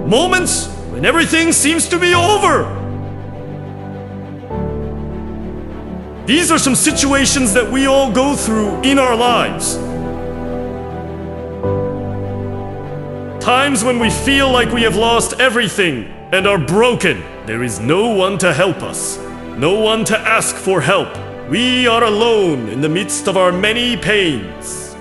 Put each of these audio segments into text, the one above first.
Moments when everything seems to be over. These are some situations that we all go through in our lives. Times when we feel like we have lost everything and are broken. There is no one to help us, no one to ask for help. We are alone in the midst of our many pains.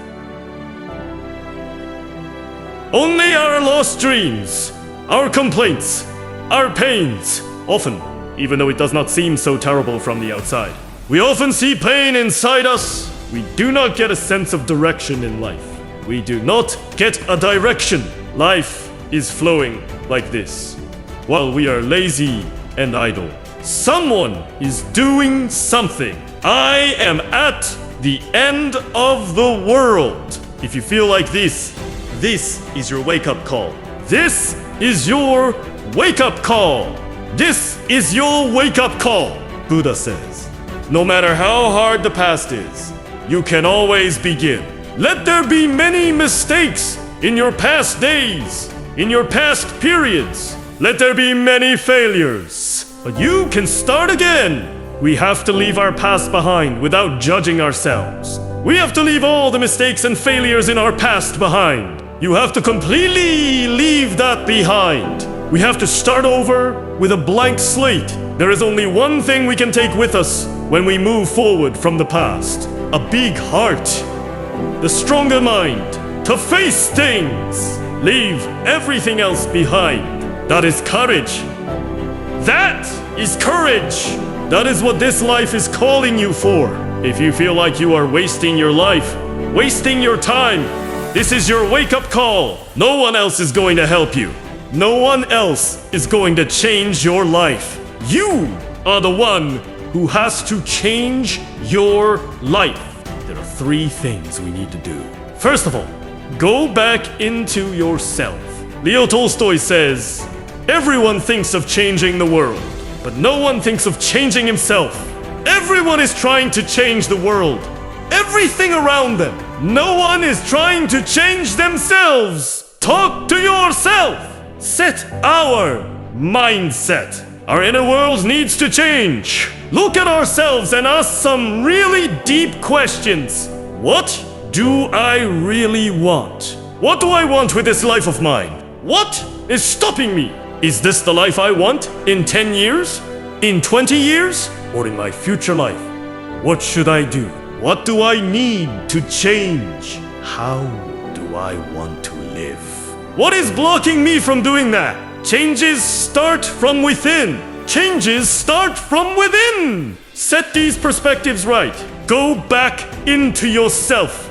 Only our lost dreams, our complaints, our pains, often, even though it does not seem so terrible from the outside. We often see pain inside us. We do not get a sense of direction in life. We do not get a direction. Life is flowing like this, while we are lazy and idle. Someone is doing something. I am at the end of the world. If you feel like this is your wake-up call. This is your wake-up call. This is your wake-up call, Buddha says. No matter how hard the past is, you can always begin. Let there be many mistakes in your past days, in your past periods. Let there be many failures, but you can start again. We have to leave our past behind without judging ourselves. We have to leave all the mistakes and failures in our past behind. You have to completely leave that behind. We have to start over with a blank slate. There is only one thing we can take with us when we move forward from the past. A big heart, the stronger mind, to face things. Leave everything else behind. That is courage. That is courage. That is what this life is calling you for. If you feel like you are wasting your life, wasting your time, this is your wake-up call. No one else is going to help you. No one else is going to change your life. You are the one who has to change your life. There are 3 things we need to do. First of all, go back into yourself. Leo Tolstoy says, everyone thinks of changing the world, but no one thinks of changing himself. Everyone is trying to change the world, everything around them. No one is trying to change themselves. Talk to yourself. Set our mindset. Our inner world needs to change. Look at ourselves and ask some really deep questions. What do I really want? What do I want with this life of mine? What is stopping me? Is this the life I want in 10 years? In 20 years? Or in my future life? What should I do? What do I need to change? How do I want to live? What is blocking me from doing that? Changes start from within. Changes start from within. Set these perspectives right. Go back into yourself.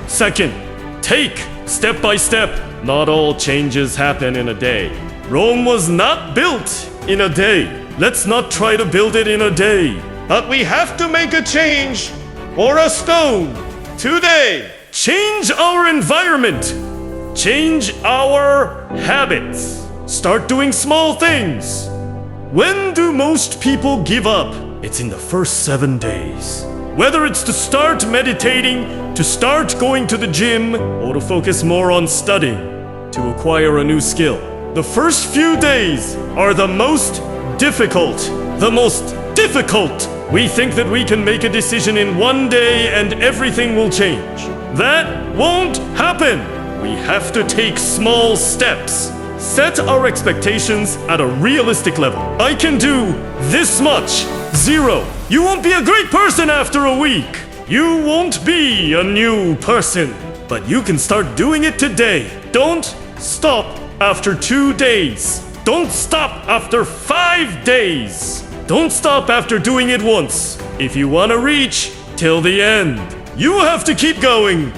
Second, take step by step. Not all changes happen in a day. Rome was not built in a day. Let's not try to build it in a day. But we have to make a change or a stone today. Change our environment. Change our habits. Start doing small things. When do most people give up? It's in the first 7 days. Whether it's to start meditating, to start going to the gym, or to focus more on studying, to acquire a new skill. The first few days are the most difficult. The most difficult. We think that we can make a decision in 1 day and everything will change. That won't happen. We have to take small steps. Set our expectations at a realistic level. I can do this much. 0. You won't be a great person after a week. You won't be a new person. But you can start doing it today. Don't stop after 2 days. Don't stop after 5 days. Don't stop after doing it once. If you want to reach till the end, you have to keep going.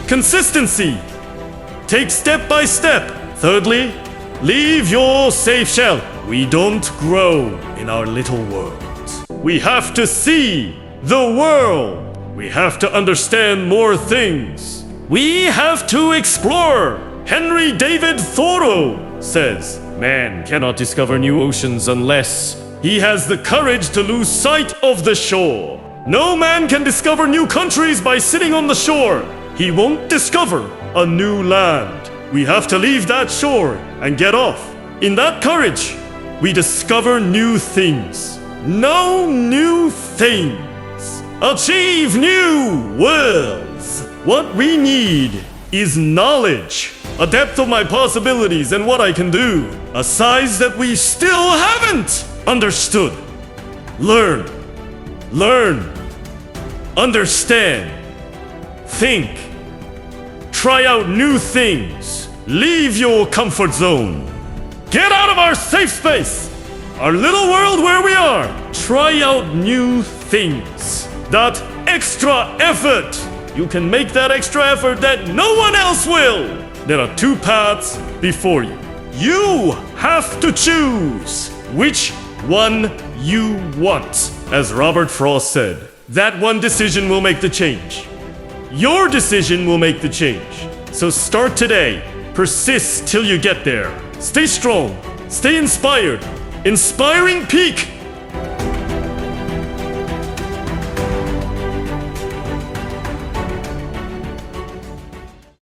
Consistency. Take step by step. Thirdly, leave your safe shell. We don't grow in our little world. We have to see the world. We have to understand more things. We have to explore. Henry David Thoreau says, man cannot discover new oceans unless he has the courage to lose sight of the shore. No man can discover new countries by sitting on the shore. He won't discover a new land. We have to leave that shore and get off. In that courage, we discover new things. Know new things. Achieve new worlds. What we need is knowledge. A depth of my possibilities and what I can do. A size that we still haven't understood. Learn. Understand. Think. Try out new things. Leave your comfort zone. Get out of our safe space. Our little world where we are. Try out new things. That extra effort. You can make that extra effort that no one else will. There are two paths before you. You have to choose which one you want. As Robert Frost said, that one decision will make the change. Your decision will make the change. So start today. Persist till you get there. Stay strong. Stay inspired. Inspiring peak